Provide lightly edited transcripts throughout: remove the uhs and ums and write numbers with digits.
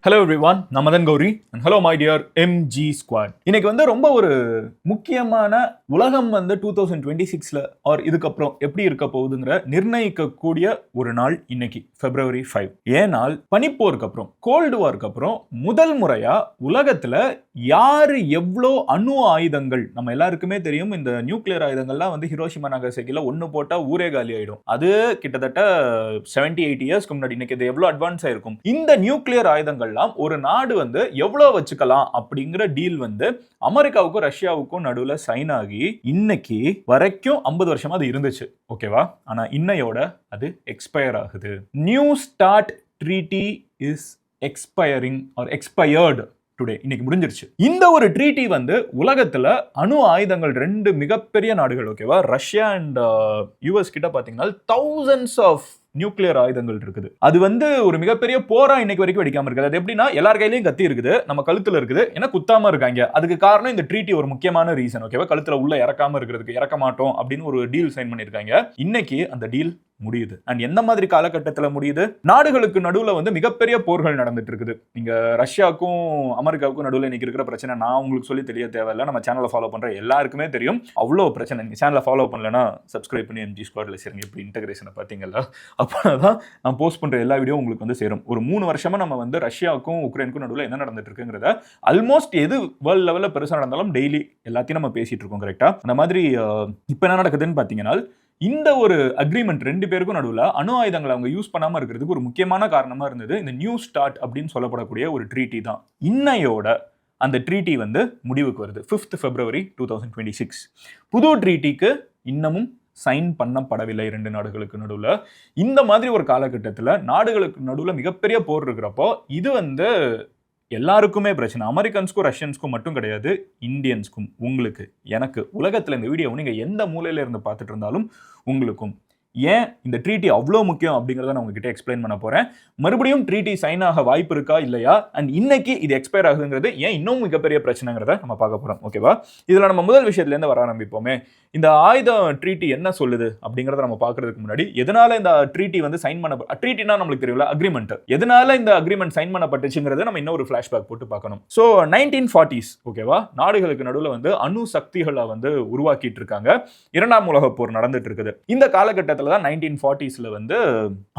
Hello everyone, நான் Madan Gowri and hello my dear MG squad. இன்னைக்கு ரொம்ப ஒரு முக்கியமான உலகம் 2026ல ஆர் இதுக்கப்புறம் எப்படி இருக்க போகுதுங்கிற நிர்ணயிக்கக்கூடிய ஒரு நாள் இன்னைக்கு February 5. ஏனால் பனிப்போருக்கு அப்புறம் கோல்டு வார்க்கு அப்புறம் முதல் முறையா உலகத்துல யாரு எவ்வளோ அணு ஆயுதங்கள், நம்ம எல்லாருக்குமே தெரியும் இந்த நியூக்ளியர் ஆயுதங்கள்லாம் ஹிரோஷிமா நாகசாகில ஒன்னு போட்டா ஊரே காலி ஆயிடும். அது கிட்டத்தட்ட 70-80 இயர்ஸ்க்கு முன்னாடி. இன்னைக்கு இது எவ்வளவு அட்வான்ஸ் ஆயிருக்கும். இந்த நியூக்ளியர் ஆயுதங்கள் ஒரு நாடு எவ்வளவு வச்சுக்கலாம் அப்படிங்கிற டீல் அமெரிக்காவுக்கும் ரஷ்யாவுக்கும் நடுவுல சைன் ஆகி இன்னைக்கு வரைக்கும் 50 வருஷமா அது இருந்துச்சு. ஓகேவா? ஆனா இன்னையோட அது எக்ஸ்பயர் ஆகுது. New START treaty is expiring or expired today. இன்னைக்கு முடிஞ்சிருச்சு. இந்த ஒரு ட்ரீட்டி உலகத்துல அணு ஆயுதங்கள் ரெண்டு மிகப்பெரிய நாடுகள், ஓகேவா, ரஷ்யா அண்ட் யுஎஸ் கிட்ட பாத்தீங்கன்னா thousands ஆஃப் நியூக்ளியர் ஆயுதங்கள் இருக்குது. அது ஒரு மிகப்பெரிய போரா இன்னைக்கு வரைக்கும் வெடிக்காம இருக்குது. அது எப்படின்னா எல்லார் கையிலயும் கத்தி இருக்குது, நம்ம கழுத்துல இருக்குது, ஏன்னா குத்தாம இருக்காங்க. அதுக்கு காரணம் இந்த ட்ரீட்டி ஒரு முக்கியமான ரீசன். ஓகேவா? கழுத்துல உள்ள இறக்காம இருக்கிறதுக்கு, இறக்க மாட்டோம் அப்படின்னு ஒரு டீல் சைன் பண்ணிருக்காங்க. இன்னைக்கு அந்த டீல் முடியுது. அண்ட் எந்த மாதிரி காலகட்டத்தில் முடியுது? நாடுகளுக்கு நடுவில் மிகப்பெரிய போர்கள் நடந்துட்டு இருக்குது. நீங்க ரஷ்யாவுக்கும் அமெரிக்காவுக்கும் நடுவில் இன்னைக்கு இருக்கிற பிரச்சனை நான் உங்களுக்கு சொல்லி தெரிய தேவையில்லை. நம்ம சேனலை ஃபாலோ பண்ற எல்லாருக்குமே தெரியும். அவ்வளோ பிரச்சனை. நீங்க சேனலை ஃபாலோ பண்ணலன்னா சப்ஸ்கிரைப் பண்ணி எம்ஜி ஸ்குவாட்ல சேருங்க. இப்படி இன்டகிரேஷனை பார்த்தீங்களா? அப்பதான் நான் போஸ்ட் பண்ற எல்லா வீடியோ உங்களுக்கு சேரும். ஒரு 3 வருஷமா நம்ம ரஷ்யாவுக்கும் உக்ரைனுக்கும் நடுவில் என்ன நடந்துட்டு இருக்குங்கிறத ஆல்மோஸ்ட் எது வேர்ல்ட் லெவலில் பெருசாக நடந்தாலும் டெய்லி எல்லாத்தையும் நம்ம பேசிட்டு இருக்கோம். கரெக்டா? அந்த மாதிரி இப்போ என்ன நடக்குதுன்னு பார்த்தீங்கன்னா, இந்த ஒரு அக்ரிமெண்ட் ரெண்டு பேருக்கும் நடுவில் அணு ஆயுதங்களை அவங்க யூஸ் பண்ணாம இருக்கிறதுக்கு ஒரு முக்கியமான காரணமா இருந்தது இந்த நியூ ஸ்டார்ட் அப்படின்னு சொல்லப்படக்கூடிய ஒரு ட்ரீட்டி தான். இன்னையோட அந்த ட்ரீட்டி முடிவுக்கு வருது. 5th February 2026. புது ட்ரீட்டிக்கு இன்னமும் சைன் பண்ணப்படவில்லை ரெண்டு நாடுகளுக்கு நடுவில். இந்த மாதிரி ஒரு காலகட்டத்தில் நாடுகளுக்கு நடுவில் மிகப்பெரிய போர் இருக்கிறப்போ இது எல்லாருக்குமே பிரச்சனை. அமெரிக்கன்ஸ்க்கும் ரஷ்யன்ஸ்க்கும் மட்டும் கிடையாது, இந்தியன்ஸ்க்கும், உங்களுக்கு, எனக்கு, உலகத்தில் இந்த வீடியோ நீங்க எந்த மூலையில இருந்து பார்த்துட்டு இருந்தாலும் உங்களுக்கும் ஏன் இந்த ட்ரீட்டி அவ்வளோ முக்கியம் அப்படிங்கிறத நான் உங்ககிட்ட எக்ஸ்பிளைன் பண்ண போறேன். மறுபடியும் ட்ரீட்டி சைன் ஆக வாய்ப்பு இருக்கா இல்லையா, அண்ட் இன்னைக்கு இது எக்ஸ்பயர் ஆகுதுங்கிறது ஏன் இன்னும் மிகப்பெரிய பிரச்சனைங்கிறத நம்ம பார்க்க போறோம். ஓகேவா? இதுல நம்ம முதல் விஷயத்துலேருந்து வர ஆரம்பிப்போமே. இந்த ஆயுத ட்ரீட்டி என்ன சொல்லுது அப்படிங்கிறத நம்ம பார்க்கறதுக்கு முன்னாடி, எதனால இந்த ட்ரீட்டி சைன் பண்ண, ட்ரீட்டினா நம்மளுக்கு தெரியல, அக்ரிமெண்ட், எதனால இந்த அக்ரிமெண்ட் சைன் பண்ணப்பட்டுச்சுங்கிறத நம்ம இன்னொரு ஃபிளாஷ்பேக் போட்டு பார்க்கணும். ஸோ 1940s, ஓகேவா, நாடுகளுக்கு நடுவில் அணு சக்திகளை உருவாக்கிட்டு இருக்காங்க. 2ஆம் உலக போர் நடந்துட்டு இருக்குது. இந்த காலகட்டத்தில் 1940sல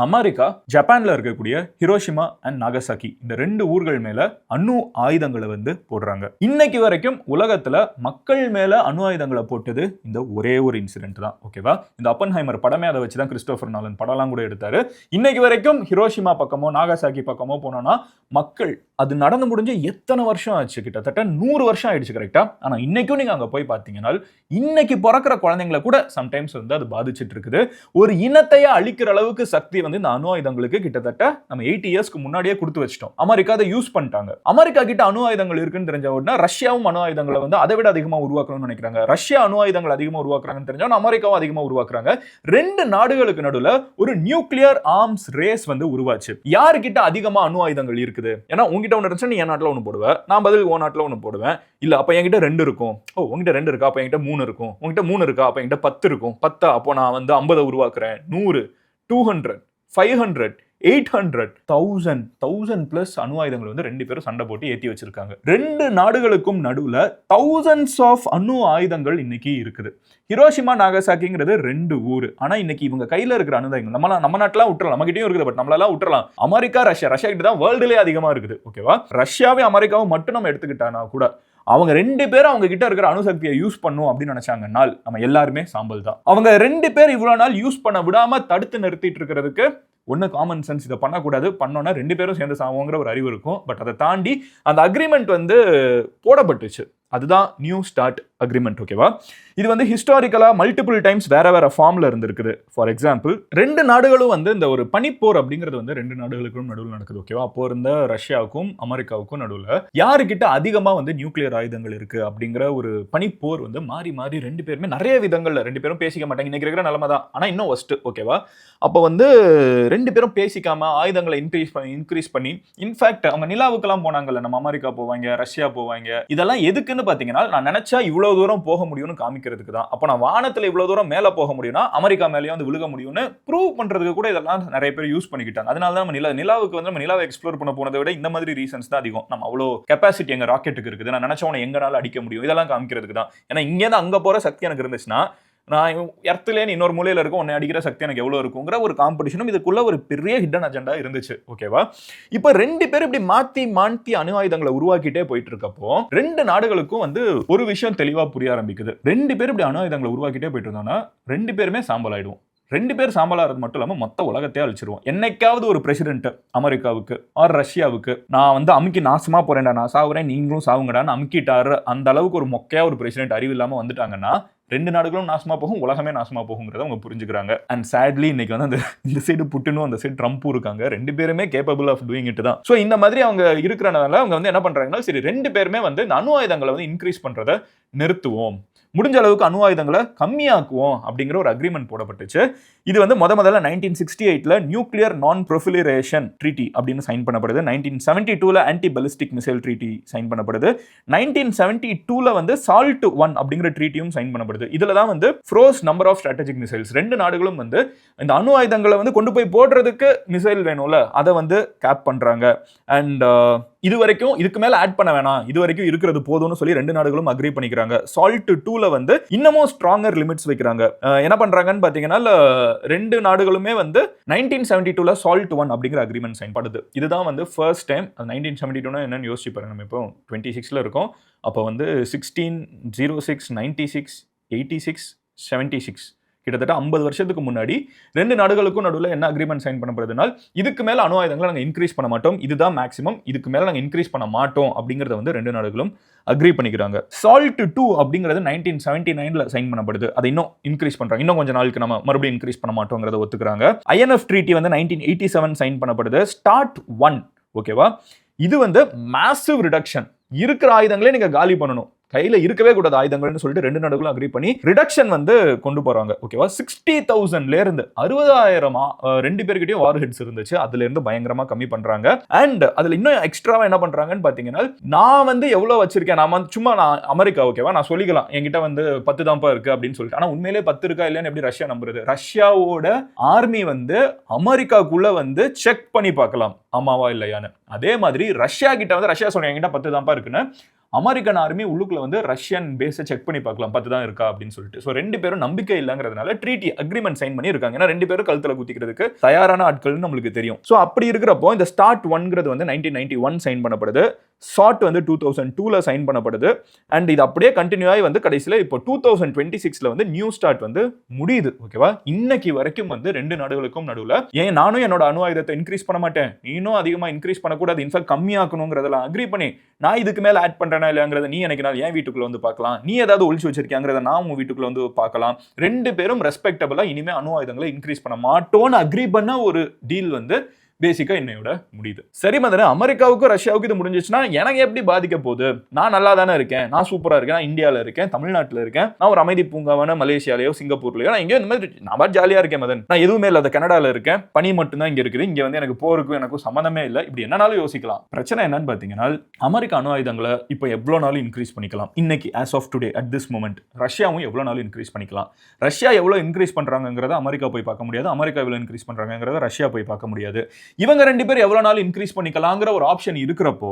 அமெரிக்கா ஜப்பான்ல இருக்கக்கூடிய ஹிரோஷிமா அண்ட் நாகசாகி இந்த ரெண்டு ஊர்கள் மேல அணு ஆயுதங்களை போடுறாங்க. இன்னைக்கு வரைக்கும் உலகத்துல மக்கள் மேல அணு ஆயுதங்களை போட்டது இந்த ஒரே ஒரு இன்சிடென்ட் தான். ஓகேவா? இந்த அப்பன்ஹைமர் படமே அதை வச்சுதான் கிறிஸ்டோபர் நாலன் படம்லாம் கூட எடுத்தாரு. இன்னைக்கு வரைக்கும் ஹிரோஷிமா பக்கமோ நாகசாகி பக்கமோ போனோம்னா மக்கள், அது நடந்து முடிஞ்சு எத்தனை வருஷம் ஆச்சு? கிட்டத்தட்ட 100 வருஷம் ஆயிடுச்சு. கரெக்டா? ஆனா இன்னைக்கும் நீங்க அங்க போய் பார்த்தீங்கன்னா இன்னைக்கு பிறக்கிற குழந்தைங்களை கூட சம்டைம்ஸ் அது பாதிச்சுட்டு இருக்குது. ஒரு இனத்தையே அழிக்கிற அளவுக்கு சக்தி இந்த அணு ஆயுதங்களுக்கு கிட்டத்தட்ட நம்ம 80 இயர்ஸ்க்கு முன்னாடியே கொடுத்து வச்சிட்டோம். அமெரிக்கா அதை யூஸ் பண்ணிட்டாங்க. அமெரிக்கா கிட்ட அணு ஆயுதங்கள் இருக்குன்னு தெரிஞ்ச உடனே ரஷ்யாவும் அணு ஆயுதங்களை அதை விட அதிகமா உருவாக்கணும்னு நினைக்கிறாங்க. ரஷ்யா அணு ஆயுதங்கள் அதிகமா உருவாக்குறாங்கன்னு தெரிஞ்சா அமெரிக்காவும் அதிகமா உருவாக்குறாங்க. ரெண்டு நாடுகளுக்கு நடுவுல ஒரு நியூக்ளியர் ஆர்ம்ஸ் ரேஸ் உருவாச்சு. யாருக்கிட்ட அதிகமா அணு ஆயுதங்கள் இருக்குது? ஏன்னா உங்ககிட்ட ஒன்று இருந்துச்சு, நீ என் நாட்டில் ஒன்று போடுவேன், நான் பதில் உன் நாட்டில் ஒன்று போடுவேன். இல்ல அப்ப என்கிட்ட 2 இருக்கும். ஓ, உங்ககிட்ட 2 இருக்கா? அப்ப என்கிட்ட 3 இருக்கும். உங்ககிட்ட 3 இருக்கா? அப்ப என்கிட்ட 10 இருக்கும். 10 அப்போ நான் 50 உருவாக்குறேன். 100, 200, 500, 800, 1000 பிளஸ் அணு ஆயுதங்கள் ரெண்டு பேரும் சண்டை போட்டு ஏத்தி வச்சிருக்காங்க. ரெண்டு நாடுகளுக்கும் நடுவுல thousands ஆஃப் அணு ஆயுதங்கள் இன்னைக்கு இருக்குது. ஹிரோஷிமா நாகசாகிங்கிறது 2 ஊர். ஆனா இன்னைக்கு இவங்க கையில இருக்கிற அணுதாயங்கள் நம்ம நாட்டுல விட்டுறலாம், நம்ம கிட்டயும் இருக்குது, பட் நம்மளால விட்டுறலாம். அமெரிக்கா ரஷ்யா கிட்ட தான் வேர்ல்டுலயே அதிகமா இருக்குது. ஓகேவா? ரஷ்யாவே அமெரிக்காவும் மட்டும் நம்ம எடுத்துக்கிட்டானா கூட அவங்க 2 பேரும் அவங்க கிட்ட இருக்கிற அணுசக்தியை யூஸ் பண்ணும் அப்படின்னு நினைச்சாங்கன்னா நம்ம எல்லாருமே சாம்பல் தான். அவங்க 2 பேர் இவ்வளவு நாள் யூஸ் பண்ண விடாம தடுத்து நிறுத்திட்டு இருக்கிறதுக்கு ஒன்னு காமன் சென்ஸ், இதை பண்ணக்கூடாது, பண்ணோன்னா 2 பேரும் சேர்ந்து சாவோங்கிற ஒரு அறிவு இருக்கும். பட் அதை தாண்டி அந்த அக்ரிமெண்ட் போடப்பட்டுச்சு. அதுதான் நியூ ஸ்டார்ட் அக்ரிமெண்ட். ஓகேவா? இது ஹிஸ்டாரிக்கலா மல்டிபிள் டைம்ஸ் வேற வேற ஃபார்ம்ல இருந்திருக்குது. ஃபார் எக்ஸாம்பிள், ரெண்டு நாடுகளும் இந்த ஒரு பனிப்போர் அப்படிங்கிறது ரெண்டு நாடுகளுக்கும் நடுவில் நடக்குது. ஓகேவா? அப்போ இருந்த ரஷ்யாவுக்கும் அமெரிக்காவுக்கும் நடுவில் யாருக்கிட்ட அதிகமா நியூக்ளியர் ஆயுதங்கள் இருக்கு அப்படிங்கிற ஒரு பனிப்போர் மாறி மாறி ரெண்டு பேருமே நிறைய விதங்கள்ல ரெண்டு பேரும் பேசிக்க மாட்டாங்க. இன்னைக்கு இருக்கிற நிலைமை தான். ஆனா இன்னும் ஒஸ்ட். ஓகேவா? அப்போ ரெண்டு பேரும் பேசிக்காம ஆயுதங்களை இன்க்ரீஸ் பண்ணி இன்ஃபேக்ட் அவங்க நிலாவுக்கெல்லாம் போனாங்கல்ல, நம்ம அமெரிக்கா போவாங்க, ரஷ்யா போவாங்க, இதெல்லாம் எதுக்குன்னு வந்து பாத்தீங்கன்னா நான் நினைச்சா இவ்வளவு தூரம் போக முடியும்னு காமிக்கிறதுக்கு தான். அப்ப நான் வானத்துல இவ்வளவு தூரம் மேல போக முடியும்னா அமெரிக்கா மேலேயே வந்து விழுக முடியும்னு ப்ரூவ் பண்றதுக்கு கூட இதெல்லாம் நிறைய பேர் யூஸ் பண்ணிக்கிட்டாங்க. அதனால தான் நம்ம நிலாவுக்கு வந்து நம்ம நிலாவை எக்ஸ்ப்ளோர் பண்ண போனதை விட இந்த மாதிரி ரீசன்ஸ் தான் அதிகம். நம்ம அவ்வளோ கெப்பாசிட்டி எங்க ராக்கெட்டுக்கு இருக்குது, நான் நினைச்சவனை எங்கனால அடிக்க முடியும், இதெல்லாம் காமிக்கிறதுக்கு தான். ஏன்னா இங்கே தான் அங்க போற சக்தி எனக்கு இருந்துச்சுன்னா நான் எர்த்துலேன்னு இன்னொரு மூலையில இருக்கும், உன்னை அடிக்கிற சக்தி எனக்கு எவ்வளவு இருக்குங்கிற ஒரு காம்படிஷனும் இதுக்குள்ள ஒரு பெரிய ஹிடன் அஜெண்டா இருந்துச்சு. ஓகேவா? இப்ப ரெண்டு பேரும் இப்படி மாத்தி அணு ஆயுதங்களை உருவாக்கிட்டே போயிட்டு இருக்கப்போ ரெண்டு நாடுகளுக்கும் வந்து ஒரு விஷயம் தெளிவா புரிய ஆரம்பிக்குது. ரெண்டு பேரும் இப்படி அணு ஆயுதங்களை உருவாக்கிட்டே போயிட்டு இருந்தோம்னா ரெண்டு பேருமே சாம்பல் ஆயிடுவோம். ரெண்டு பேர் சாம்பலாகிறது மட்டும் இல்லாமல் மொத்த உலகத்தையே அழிச்சிருவோம். என்னைக்காவது ஒரு பிரசிடென்ட் அமெரிக்காவுக்கு ஆர் ரஷ்யாவுக்கு நான் வந்து அமுக்கி நாசமா போறேன்டா, நான் சாவுறேன் நீங்களும் சாவுங்கடான்னு அமுக்கிட்டாரு அந்த அளவுக்கு ஒரு மொக்கையா ஒரு பிரசிடென்ட் அறிவு இல்லாம வந்துட்டாங்கன்னா ரெண்டு நாடுகளும் நாசமா போகும், உலகமே நாசமா போகுங்கிறத அவங்க புரிஞ்சுக்கிறாங்க. அண்ட் சேட்லி இன்னைக்கு வந்து இந்த சைடு புட்டினும் அந்த சைடு ட்ரம்ப்பும் இருக்காங்க. ரெண்டு பேருமே கேப்பபிள் ஆஃப் டூயிங் இட் தான். ஸோ இந்த மாதிரி அவங்க இருக்கிறனால அவங்க வந்து என்ன பண்றாங்கன்னா சரி ரெண்டு பேருமே வந்து இந்த அணு ஆயுதங்களை வந்து இன்க்ரீஸ் பண்றதை நிறுத்துவோம், முடிஞ்ச அளவுக்கு அணு ஆயுதங்களை கம்மியாக்குவோம் அப்படிங்கிற ஒரு அக்ரிமெண்ட் போடப்பட்டுச்சு. இது வந்து முதல்ல 1968 நியூக்ளியர் நான் ப்ரொஃபிலிரேஷன் ட்ரீட்டி அப்படின்னு சைன் பண்ணப்படுது. 1972 anti ballistic missile treaty sign பண்ணப்படுது. 1972 வந்து SALT I அப்படிங்கிற ட்ரீட்டியும் சைன் பண்ணப்படுது. இதுல தான் வந்து froze number of strategic missiles, ரெண்டு நாடுகளும் வந்து இந்த அணு ஆயுதங்களை வந்து கொண்டு போய் போடுறதுக்கு மிசைல் வேணும்ல அதை வந்து கேப் பண்றாங்க. அண்ட் இது வரைக்கும் இதுக்கு மேல ஆட் பண்ண வேணாம், இது வரைக்கும் இருக்கிறது போதும்னு சொல்லி ரெண்டு நாடுகளும் அக்ரி பண்ணிக்கிறாங்க. SALT II வந்து இன்னமும் ஸ்ட்ராங்கர் லிமிட்ஸ் வைக்கிறாங்க. என்ன பண்றாங்கன்னு பாத்தீங்கன்னா ரெண்டு நாடுகளுமே வந்து 1972 SALT I அப்படிங்கிற அக்ரிமெண்ட் சைன் பண்ணுது. இதுதான் வந்து ஃபர்ஸ்ட் டைம். 1972 என்னன்னு யோசிச்சு பாருங்க. நம்ம இப்போ 26ல இருக்கோம். அப்போ வந்து 1606 96 86 76 கிட்டத்தட்ட 50 வருஷத்துக்கு முன்னாடி ரெண்டு நாடுகளுக்கும் நடுவில் என்ன அக்ரிமெண்ட் சைன் பண்ணப்படுதுனால் இதுக்கு மேல அணு ஆயுதங்களை நாங்கள் இன்க்ரீஸ் பண்ண மாட்டோம், இதுதான் மேக்ஸிமம், இதுக்கு மேல நாங்கள் இன்க்ரீஸ் பண்ண மாட்டோம் அப்படிங்கறத வந்து ரெண்டு நாடுகளும் அக்ரி பண்ணிக்கிறாங்க. SALT II அப்படிங்கிறது 1979ல சைன் பண்ணப்படுது. அதை இன்னும் இன்க்ரீஸ் பண்றாங்க, இன்னும் கொஞ்சம் நாளுக்கு நம்ம மறுபடியும் இன்க்ரீஸ் பண்ண மாட்டோங்கிறத ஒத்துக்கிறாங்க. INF ட்ரீட்டி வந்து 1987 சைன் பண்ணப்படுது. START I ஓகேவா, இது வந்து மேசிவ் ரிடக்ஷன், இருக்கிற ஆயுதங்களே நீங்க காலி பண்ணணும், கையில இருக்கவே கூடாது ஆயுதங்கள்னு சொல்லிட்டு ரெண்டு நாடுகளும் அக்ரி பண்ணி ரிடக்ஷன் வந்து கொண்டு போறாங்க. ஓகேவா, 60,000ல இருந்து 60,000 ரெண்டு பேர்கிட்டயும் வார் ஹெட்ஸ் இருந்துச்சு, அதுல இருந்து பயங்கரமா கம்மி பண்றாங்க. அண்ட் அதுல இன்னும் எக்ஸ்ட்ராவா என்ன பண்றாங்கன்னு பாத்தீங்கன்னா நான் வந்து எவ்வளவு வச்சிருக்கேன், நான் சும்மா நான் அமெரிக்கா ஓகேவா நான் சொல்லிக்கலாம் என்கிட்ட வந்து 10 தான்ப்பா இருக்கு அப்படின்னு சொல்லிட்டு, ஆனா உண்மையிலே 10 இருக்கா இல்லைன்னு எப்படி ரஷ்யா நம்புறது? ரஷ்யாவோட ஆர்மி வந்து அமெரிக்காக்குள்ள வந்து செக் பண்ணி பார்க்கலாம் ஆமாவா இல்லையான்னு. அதே மாதிரி ரஷ்யா கிட்ட வந்து ரஷ்யா சொன்ன என்கிட்ட 10 தான்ப்பா இருக்குன்னு அமெரிக்கன் ஆர்மி உள்ளுக்குள்ள வந்து ரஷ்யன் பேஸை செக் பண்ணி பார்க்கலாம் 10 தான் இருக்கா அப்படின்னு சொல்லிட்டு. ஸோ ரெண்டு பேரும் நம்பிக்கை இல்லைங்கிறதுனால ட்ரீட்டி அக்ரிமெண்ட் சைன் பண்ணி இருக்காங்க. ஏன்னா ரெண்டு பேரும் கழுத்துல குத்திக்கிறதுக்கு தயாரான ஆட்கள்னு நம்மளுக்கு தெரியும். ஸோ அப்படி இருக்கிறப்போ இந்த START Iங்கிறது வந்து 1991 சைன் பண்ணப்படுது. SALT வந்து 2002ல சைன் பண்ணப்படுது. அண்ட் இது அப்படியே கண்டினியூ ஆகி வந்து கடைசியில் இப்போ 2026ல வந்து நியூ ஸ்டார்ட் வந்து முடியுது. ஓகேவா, இன்னைக்கு வரைக்கும் வந்து ரெண்டு நாடுகளுக்கும் நடுவில் ஏன் நானும் என்னோட அணு ஆயுதத்தை இன்க்ரீஸ் பண்ண மாட்டேன், நீனும் அதிகமாக இன்க்ரீஸ் பண்ணக்கூடாது, இன்ஃபேக்ட் கம்மியாக்கணுங்கிறதெல்லாம் அக்ரி பண்ணி நான் இதுக்கு மேல ஆட் பண்றேனா இல்லையாங்கிறத நீ எனக்கு நான் என் வீட்டுக்குள்ள வந்து பார்க்கலாம், நீ ஏதாவது ஒழிச்சு வச்சிருக்கியாங்கிறத நான் உங்க வீட்டுக்குள்ள வந்து பார்க்கலாம். ரெண்டு பேரும் ரெஸ்பெக்டபிளா இனிமே அணு ஆயுதங்களை இன்க்ரீஸ் பண்ண மாட்டோம்னு அக்ரி பண்ண ஒரு டீல் வந்து பேசிக்கா இன்னையோட முடியுது. சரி மதன, அமெரிக்காவுக்கும் ரஷ்யாவுக்கு இது முடிஞ்சிச்சுன்னா எனக்கு எப்படி பாதிக்க போகுது? நான் நல்லா தானே இருக்கேன், நான் சூப்பரா இருக்கேன், நான் இந்தியாவில் இருக்கேன், தமிழ்நாட்டில் இருக்கேன், நான் ஒரு அமைதி பூங்காவான மலேசியாலேயோ சிங்கப்பூர்லயோ நான் எங்கேயோ இந்த மாதிரி நான் ஜாலியா இருக்கேன் மதன், நான் எதுவுமே இல்லாத கனடாவில் இருக்கேன், பனி மட்டும்தான் இங்க இருக்குது, இங்க வந்து எனக்கு போருக்கும் எனக்கும் சம்மந்தமே இல்லை, இப்படி என்னன்னாலும் யோசிக்கலாம். பிரச்சனை என்னன்னு பாத்தீங்கன்னா அமெரிக்கா அணு ஆயுதங்களை இப்போ எவ்வளவு நாளும் இன்க்ரீஸ் பண்ணிக்கலாம். இன்னைக்கு as of today at this moment ரஷ்யாவும் எவ்வளவு நாளும் இன்க்ரீஸ் பண்ணிக்கலாம். ரஷ்யா எவ்வளவு இன்க்ரீஸ் பண்றாங்கிறத அமெரிக்கா போய் பார்க்க முடியாது, அமெரிக்கா எவ்வளவு இன்க்ரீஸ் பண்றாங்கிறத ரஷ்யா போய் பார்க்க முடியாது. இவங்க ரெண்டு பேர் எவ்வளவு நாள் இன்க்ரீஸ் பண்ணிக்கலாங்கிற ஒரு ஆப்ஷன் இருக்கிறப்போ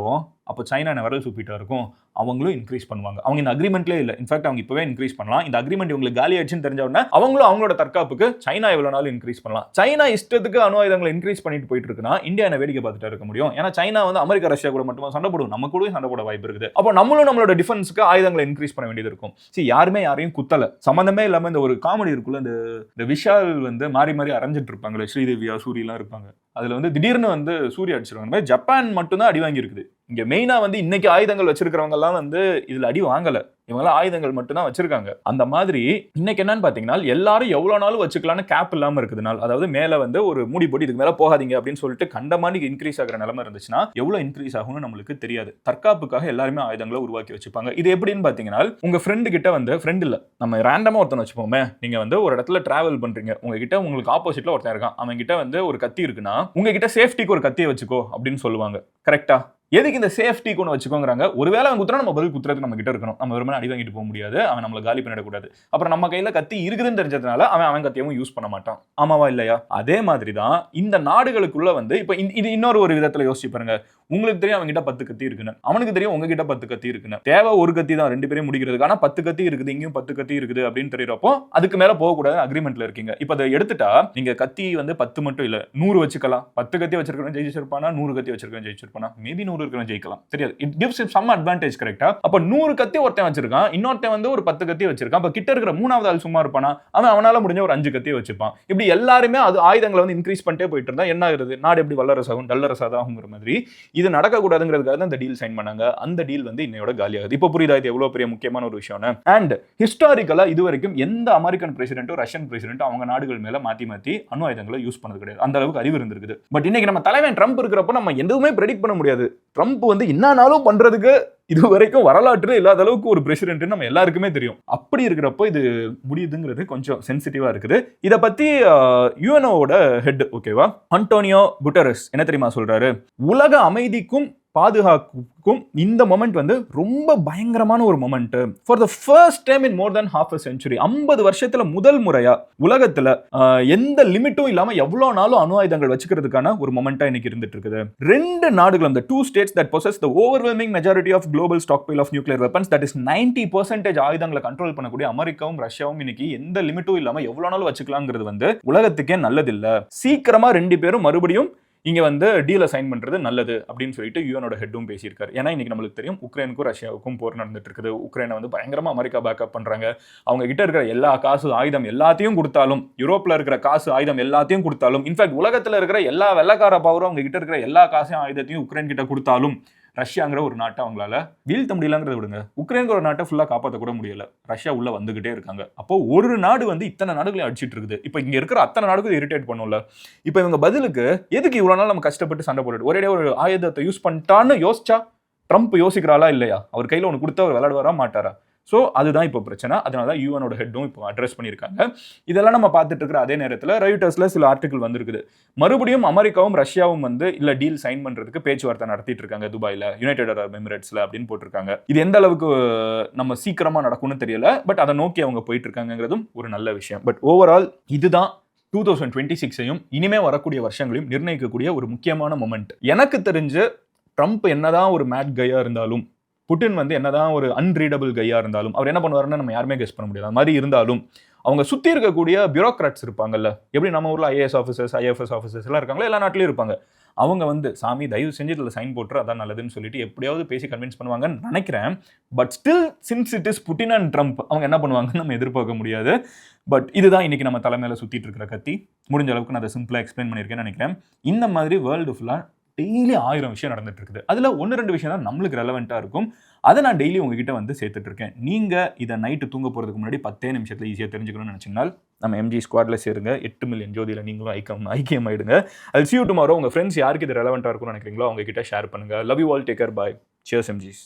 அப்போ சைனா விரல் சூப்பிட்டா இருக்கும், அவங்களும் இன்க்ரீஸ் பண்ணுவாங்க. அவங்க இந்த அக்ரிமெண்ட்லேயே இல்லை, இன்ஃபேக்ட் அவங்க இப்பவே இன்க்ரீஸ் பண்ணலாம். இந்த அக்ரிமெண்ட் இவங்களுக்கு காலி ஆயிடுச்சுன்னு தெரிஞ்ச உடனே அவங்களும் அவங்களோட தற்காப்புக்கு சைனா எவ்வளவு நாள் இன்க்ரீஸ் பண்ணலாம். சைனா இஷ்டத்துக்கு அணு ஆயுதங்களை இன்க்ரீஸ் பண்ணிட்டு போயிட்டு இருக்குன்னா இந்தியா என்ன வேடிக்கை பார்த்துட்டு இருக்க முடியும்? ஏன்னா சைனா வந்து அமெரிக்கா ரஷ்யா கூட மட்டுமா சண்டை போடும், நம்ம கூட சண்டை போட வாய்ப்பு இருக்குது. அப்போ நம்மளும் நம்மளோட டிஃபென்ஸ்க்கு ஆயுதங்களை இன்க்ரீஸ் பண்ண வேண்டியது இருக்கும். யாருமே யாரையும் குத்தல, சம்பந்தமே இல்லாம இந்த ஒரு காமெடி இருக்குள்ள, இந்த விஷால் வந்து மாறி மாறி அரைஞ்சிட்டு இருப்பாங்களே, ஸ்ரீதேவியா சூரியெல்லாம் இருப்பாங்க, அதுல வந்து திடீர்னு வந்து சூரிய அடிச்சிருவாங்க. ஜப்பான் மட்டும் தான் அடி வாங்கி இருக்குது. இங்க மெயினா வந்து இன்னைக்கு ஆயுதங்கள் வச்சிருக்கிறவங்க எல்லாம் வந்து இதுல அடி வாங்கல, இவங்க ஆயுதங்கள் மட்டும் தான் வச்சிருக்காங்க. அந்த மாதிரி இன்னைக்கு என்னன்னு பாத்தீங்கன்னா எல்லாரும் எவ்வளவு நாளும் வச்சுக்கலாம்னு கேப் இல்லாம இருக்குதுனால, அதாவது மேல வந்து ஒரு மூடி போட்டு இதுக்கு மேல போகாதீங்க அப்படின்னு சொல்லிட்டு கண்டமானிக்கு இன்க்ரீஸ் ஆகிற நிலைமை இருந்துச்சுன்னா எவ்வளவு இன்க்ரீஸ் ஆகும்னு நம்மளுக்கு தெரியாது. தற்காப்புக்காக எல்லாருமே ஆயுதங்களை உருவாக்கி வச்சுப்பாங்க. இது எப்படின்னு பாத்தீங்கன்னா உங்க ஃப்ரெண்டு கிட்ட வந்து ஃப்ரெண்ட் இல்ல நம்ம ரேண்டமா ஒருத்தன் வச்சுப்போமே, நீங்க வந்து ஒரு இடத்துல டிராவல் பண்றீங்க, உங்ககிட்ட உங்களுக்கு ஆப்போசிட்ல ஒருத்தன் இருக்கான், அவன் கிட்ட வந்து ஒரு கத்தி இருக்குன்னா உங்ககிட்ட சேஃப்டிக்கு ஒரு கத்தியை வச்சுக்கோ அப்படின்னு சொல்லுவாங்க. கரெக்டா? எதுக்கு இந்த சேஃப்டிக்கு ஒன்று வச்சுக்கோங்கிறாங்க? ஒருவேளை அவன் குத்துறா நம்ம பதில் குத்துறது நம்ம கிட்ட இருக்கணும். நம்ம வெறுமனே அடி வாங்கிட்டு போக முடியாது. அவன் நம்மள காலி பண்ணிடக்கூடாது. அப்புறம் நம்ம கையில கத்தி இருக்குதுன்னு தெரிஞ்சதுனால அவன் கத்தியவும் யூஸ் பண்ண மாட்டான். ஆமாவா இல்லையா? அதே மாதிரி தான் இந்த நாடுகளுக்குள்ள வந்து இப்ப இது இன்னொரு ஒரு விதத்துல யோசிச்சு பாருங்க. உங்களுக்கு தெரியும் அவன்கிட்ட 10 கத்தி இருக்குன்னு, அவனுக்கு தெரியும் உங்ககிட்ட 10 கத்தி இருக்குன்னு. தேவை ஒரு கத்தி தான் 2 பேரையும் முடிக்கிறதுக்கு. ஆனா 10 கத்தி இருக்குது, இங்கேயும் 10 கத்தி இருக்குது அப்படின்னு தெரியறப்போ அதுக்கு மேல போகக்கூடாது அக்ரிமெண்ட்ல இருக்கீங்க. இப்ப அதை எடுத்துட்டா நீங்க கத்தி வந்து 10 மட்டும் இல்ல 100 வச்சுக்கலாம். 10 கத்தி வச்சிருக்கவன் ஜெயிச்சிருப்பானா, 100 கத்தி வச்சிருக்கவன் ஜெயிச்சிருப்பானா? மேபி 100 இருக்கிறவன் ஜெயிக்கலாம், தெரியாது. It gives him some advantage. கரெக்ட்டா? அப்ப 100 கத்தி ஒருத்தன் வச்சிருக்கான், இன்னொருத்தன் வந்து ஒரு 10 கத்தி வச்சிருக்கான். அப்ப கிட்ட இருக்கிற மூணாவது ஆள் சும்மா இருப்பானா? அவனால முடிஞ்ச ஒரு 5 கத்தி வச்சுப்பான். இப்படி எல்லாருமே அது ஆயுதங்களை வந்து இன்க்ரீஸ் பண்ணிட்டே போயிட்டு இருந்தா என்ன ஆகுது? நாடு எப்படி வல்லரசாகும், டல்லரசாகுங்கிற மாதிரி இது நடக்கக்கூடாதுங்கிறதுக்காக தான் இந்த டீல் சைன் பண்ணாங்க. அந்த டீல் வந்து இன்னையோட காலியாகுது. இப்போ புரியுதா இது எவ்வளவு பெரிய முக்கியமான ஒரு விஷயம்னு? அண்ட் ஹிஸ்டாரிக்கலா இது வரைக்கும் எந்த அமெரிக்கன் பிரசிடென்ட்டோ ரஷ்யன் பிரசிடென்ட்டோ அவங்க நாடுகள் மேல மாத்தி அணு ஆயுதங்களை யூஸ் பண்ணது கிடையாது. அந்த அளவுக்கு அறிவு இருந்திருக்குது. பட் இன்னைக்கு நம்ம தலைவன் ட்ரம்ப் இருக்கிறப்ப நம்ம எதுவுமே பிரெடிக்ட் பண்ண முடியாது. ட்ரம்ப் வந்து என்னன்னாலும் பண்றதுக்கு இது வரைக்கும் வரலாற்று இல்லாத அளவுக்கு ஒரு பிரசிடென்ட் நம்ம எல்லாருக்குமே தெரியும். அப்படி இருக்கிறப்போ இது முடியுதுங்கிறது கொஞ்சம் சென்சிட்டிவா இருக்குது. இத பத்தி யுஎன்ஓட ஹெட் ஓகேவா அன்டோனியோ குட்டரஸ் என்ன தெரியுமா சொல்றாரு? உலக அமைதிக்கும் பாதுகாப்புக்கும் இந்த மொமெண்ட் வந்து ரொம்ப பயங்கரமான ஒரு moment. For the first time in more then half a century 50 வருஷத்துல முதல் முறையா உலகத்துல எந்த லிமிட்டும் இல்லாம எவ்வளவு நாளும் அணு ஆயுதங்கள் வச்சுக்கிறதுக்கான ஒரு மொமெண்டா இன்னைக்கு இருந்துட்டு இருக்குது. ரெண்டு நாடுகள் the two states that possess the overwhelming majority of global stockpile of nuclear weapons, that is 90% ஆயுதங்களை கண்ட்ரோல் பண்ணக்கூடிய அமெரிக்காவும் ரஷ்யாவும் இன்னைக்கு எந்த லிமிட்டும் இல்லாம எவ்வளவு நாள் வச்சுக்கலாங்கிறது வந்து உலகத்துக்கே நல்லது இல்ல. சீக்கிரமா ரெண்டு பேரும் மறுபடியும் இங்க வந்து டீல சைன் பண்றது நல்லது அப்படின்னு சொல்லிட்டு யுஎனோட ஹெட்டும் பேசியிருக்காரு. ஏன்னா இன்னைக்கு நம்மளுக்கு தெரியும் உக்ரைனுக்கும் ரஷ்யாவுக்கும் போர் நடந்துட்டு இருக்குது. உக்ரைனை வந்து பயங்கரமா அமெரிக்கா பேக்கப் பண்றாங்க. அவங்க கிட்ட இருக்கிற எல்லா காசு ஆயுதம் எல்லாத்தையும் கொடுத்தாலும், யூரோப்ல இருக்கிற காசு ஆயுதம் எல்லாத்தையும் கொடுத்தாலும், இன்ஃபேக்ட் உலகத்துல இருக்கிற எல்லா வெள்ளக்கார பவரும் அவங்க கிட்ட இருக்கிற எல்லா காசையும் ஆயுதத்தையும் உக்ரைன் கிட்ட கொடுத்தாலும் ரஷ்யாங்கிற ஒரு நாட்டை அவங்களால வீழ்த்த முடியலங்கிறத விடுங்க, உக்ரைன் ஒரு நாட்டை ஃபுல்லா காப்பாற்ற கூட முடியல. ரஷ்யா உள்ள வந்துகிட்டே இருக்காங்க. அப்போ ஒரு நாடு வந்து இத்தனை நாடுகளை அடிச்சிட்டு இருக்குது. இப்போ இங்க இருக்கிற அத்தனை நாடுகளும் இரிட்டேட் பண்ணும்ல. இப்போ இவங்க பதிலுக்கு எதுக்கு இவ்வளவு நாள் நம்ம கஷ்டப்பட்டு சண்டை போட்டுட்டு ஒரே ஒரு ஆயுதத்தை யூஸ் பண்ணிட்டான்னு யோசிச்சா ட்ரம்ப் யோசிக்கிறாளா இல்லையா? அவர் கையில ஒன்று கொடுத்தா அவர் விளையாடுவாரா மாட்டாரா? ஸோ அதுதான் இப்போ பிரச்சனை. அதனால தான் யூஎனோட ஹெட்டும் இப்போ அட்ரஸ் பண்ணியிருக்காங்க. இதெல்லாம் நம்ம பார்த்துட்டு இருக்கிற அதே நேரத்தில் ராய்ட்டர்ஸ்ல சில ஆர்டிகல் வந்திருக்குது. மறுபடியும் அமெரிக்காவும் ரஷ்யாவும் வந்து இல்ல டீல் சைன் பண்றதுக்கு பேச்சுவார்த்தை நடத்திட்டு இருக்காங்க துபாயில, யுனைடெட் அரப் எமிரேட்ஸ்ல அப்படின்னு போட்டிருக்காங்க. இது எந்த அளவுக்கு நம்ம சீக்கிரமா நடக்கும்னு தெரியல. பட் அதை நோக்கி அவங்க போயிட்டு இருக்காங்கிறதும் ஒரு நல்ல விஷயம். பட் ஓவரால் இதுதான் 2026ஐயும் இனிமே வரக்கூடிய வருஷங்களையும் நிர்ணயிக்கக்கூடிய ஒரு முக்கியமான மொமெண்ட். எனக்கு தெரிஞ்சு ட்ரம்ப் என்னதான் ஒரு மேட் கையா இருந்தாலும், புட்டின் வந்து என்னதான் ஒரு அன்ரீடபிள் கையா இருந்தாலும், அவர் என்ன பண்ணுவாருன்னு நம்ம யாருமே கெஸ் பண்ண முடியாது. அது மாதிரி இருந்தாலும் அவங்க சுத்தி இருக்கக்கூடிய பியூரோக்ராட்ஸ் இருப்பாங்கல்ல, எப்படி நம்ம ஊர்ல ஐஏஎஸ் ஆஃபீஸர்ஸ் ஐஎஃப்எஸ் ஆஃபீஸர்ஸ் எல்லாம் இருக்காங்களோ எல்லா நாட்டிலையும் இருப்பாங்க. அவங்க வந்து சாமி தயவு செஞ்சு இதில் சைன் போட்டுரு அதான் நல்லதுன்னு சொல்லிட்டு எப்படியாவது பேசி கன்வின்ஸ் பண்ணுவாங்கன்னு நினைக்கிறேன். But still since it is Putin and Trump, அவங்க என்ன பண்ணுவாங்கன்னு நம்ம எதிர்பார்க்க முடியாது. பட் இதுதான் இன்னைக்கு நம்ம தலைமையில சுத்திட்டு இருக்கிற கத்தி. முடிஞ்ச அளவுக்கு நான் அதை சிம்பிளா எக்ஸ்பிளைன் பண்ணியிருக்கேன்னு நினைக்கிறேன். இந்த மாதிரி வேர்ல்டு ஃபுல்லா டெய்லி 1000 விஷயம் நடந்துட்டு இருக்குது. அதில் 1-2 விஷயம் தான் நம்மளுக்கு ரெலவெண்ட்டாக இருக்கும். அதை நான் டெய்லி உங்ககிட்ட வந்து சேர்த்துட்டு இருக்கேன். நீங்கள் இதை நைட்டு தூங்க போகிறதுக்கு முன்னாடி 10 நிமிஷத்தில் ஈஸியாக தெரிஞ்சுக்கணும்னு நினச்சிங்கன்னா நம்ம எம்ஜி ஸ்குவாட்ல சேருங்க. 8 மில்லியன் ஜோதியில் நீங்களும் ஐக்கியம் ஆயிடுங்க. I'll see you tomorrow. உங்கள் ஃப்ரெண்ட்ஸ் யாருக்கு இது ரெலவெண்ட்டாக இருக்கும்னு நினைக்கிறீங்களோ அவங்க கிட்ட ஷேர் பண்ணுங்க. Love you all, take care, bye. Cheers எம்ஜிஸ்.